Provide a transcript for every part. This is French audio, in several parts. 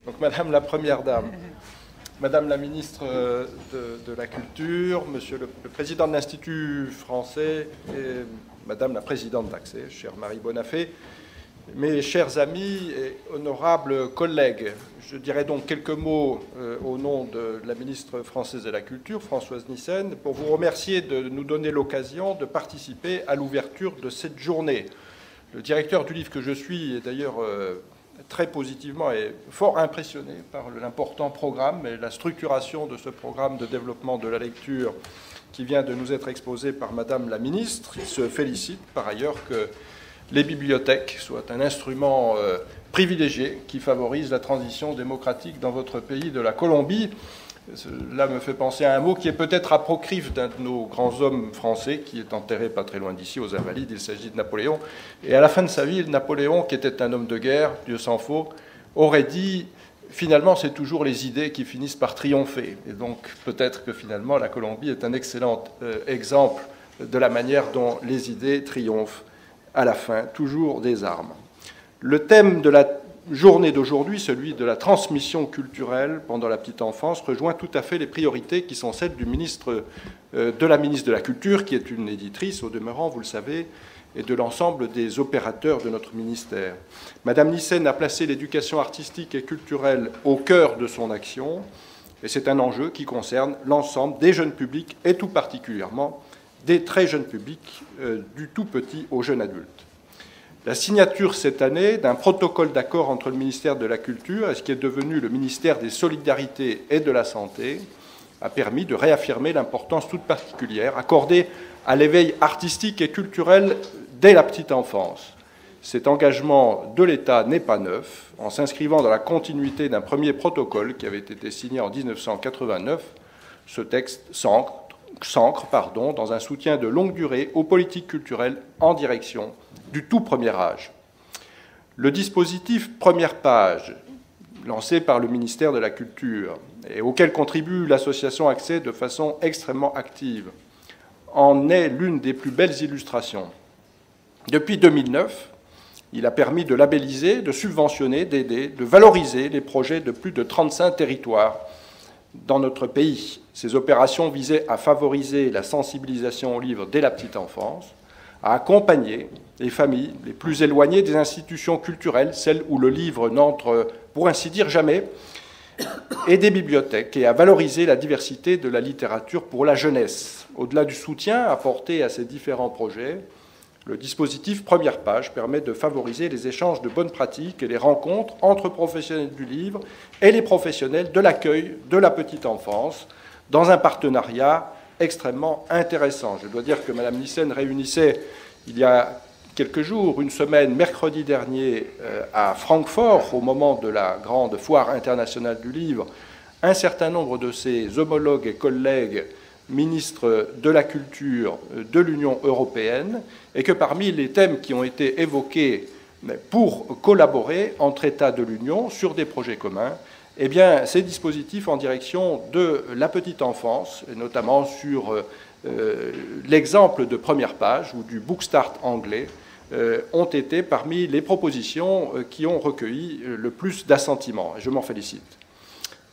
Donc, Madame la Première Dame, Madame la Ministre de la Culture, Monsieur le Président de l'Institut français et Madame la Présidente d'Accès, chère Marie Bonafé, mes chers amis et honorables collègues, je dirais donc quelques mots au nom de la ministre française de la Culture, Françoise Nyssen, pour vous remercier de nous donner l'occasion de participer à l'ouverture de cette journée. Le directeur du livre que je suis est d'ailleurs très positivement et fort impressionné par l'important programme et la structuration de ce programme de développement de la lecture qui vient de nous être exposé par Madame la ministre. Il se félicite par ailleurs que les bibliothèques soient un instrument privilégié qui favorise la transition démocratique dans votre pays de la Colombie. Cela me fait penser à un mot qui est peut-être apocryphe d'un de nos grands hommes français qui est enterré pas très loin d'ici, aux Invalides. Il s'agit de Napoléon. Et à la fin de sa vie, Napoléon, qui était un homme de guerre, Dieu s'en faut, aurait dit « Finalement, c'est toujours les idées qui finissent par triompher ». Et donc, peut-être que finalement, la Colombie est un excellent exemple de la manière dont les idées triomphent à la fin, toujours des armes. Le thème de la journée d'aujourd'hui, celui de la transmission culturelle pendant la petite enfance, rejoint tout à fait les priorités qui sont celles de la ministre de la Culture, qui est une éditrice au demeurant, vous le savez, et de l'ensemble des opérateurs de notre ministère. Madame Nyssen a placé l'éducation artistique et culturelle au cœur de son action, et c'est un enjeu qui concerne l'ensemble des jeunes publics, et tout particulièrement des très jeunes publics, du tout petit au jeune adulte. La signature cette année d'un protocole d'accord entre le ministère de la Culture et ce qui est devenu le ministère des Solidarités et de la Santé a permis de réaffirmer l'importance toute particulière accordée à l'éveil artistique et culturel dès la petite enfance. Cet engagement de l'État n'est pas neuf. En s'inscrivant dans la continuité d'un premier protocole qui avait été signé en 1989, ce texte s'ancre dans un soutien de longue durée aux politiques culturelles en direction du tout premier âge. Le dispositif Première Page, lancé par le ministère de la Culture et auquel contribue l'association Accès de façon extrêmement active, en est l'une des plus belles illustrations. Depuis 2009, il a permis de labelliser, de subventionner, d'aider, de valoriser les projets de plus de 35 territoires dans notre pays. Ces opérations visaient à favoriser la sensibilisation au livre dès la petite enfance, à accompagner les familles les plus éloignées des institutions culturelles, celles où le livre n'entre, pour ainsi dire, jamais, et des bibliothèques, et à valoriser la diversité de la littérature pour la jeunesse. Au-delà du soutien apporté à ces différents projets, le dispositif Première Page permet de favoriser les échanges de bonnes pratiques et les rencontres entre professionnels du livre et les professionnels de l'accueil de la petite enfance dans un partenariat extrêmement intéressant. Je dois dire que Mme Nyssen réunissait il y a quelques jours, une semaine, mercredi dernier, à Francfort, au moment de la grande foire internationale du livre, un certain nombre de ses homologues et collègues ministres de la Culture de l'Union européenne, et que parmi les thèmes qui ont été évoqués pour collaborer entre États de l'Union sur des projets communs, eh bien, ces dispositifs en direction de la petite enfance, et notamment sur l'exemple de Première Page ou du Bookstart anglais, ont été parmi les propositions qui ont recueilli le plus d'assentiments. Et je m'en félicite.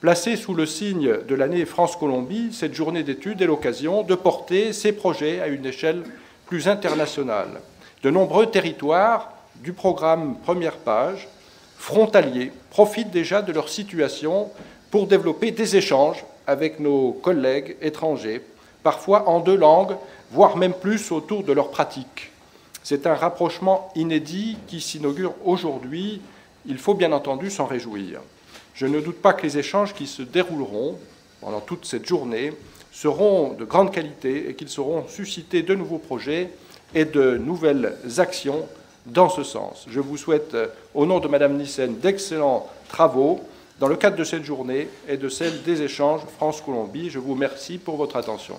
Placée sous le signe de l'année France-Colombie, cette journée d'études est l'occasion de porter ces projets à une échelle plus internationale. De nombreux territoires du programme Première Page, frontaliers, profitent déjà de leur situation pour développer des échanges avec nos collègues étrangers, parfois en 2 langues, voire même plus autour de leurs pratiques. C'est un rapprochement inédit qui s'inaugure aujourd'hui. Il faut bien entendu s'en réjouir. Je ne doute pas que les échanges qui se dérouleront pendant toute cette journée seront de grande qualité et qu'ils sauront susciter de nouveaux projets et de nouvelles actions dans ce sens. Je vous souhaite, au nom de Mme Nyssen, d'excellents travaux dans le cadre de cette journée et de celle des échanges France-Colombie. Je vous remercie pour votre attention.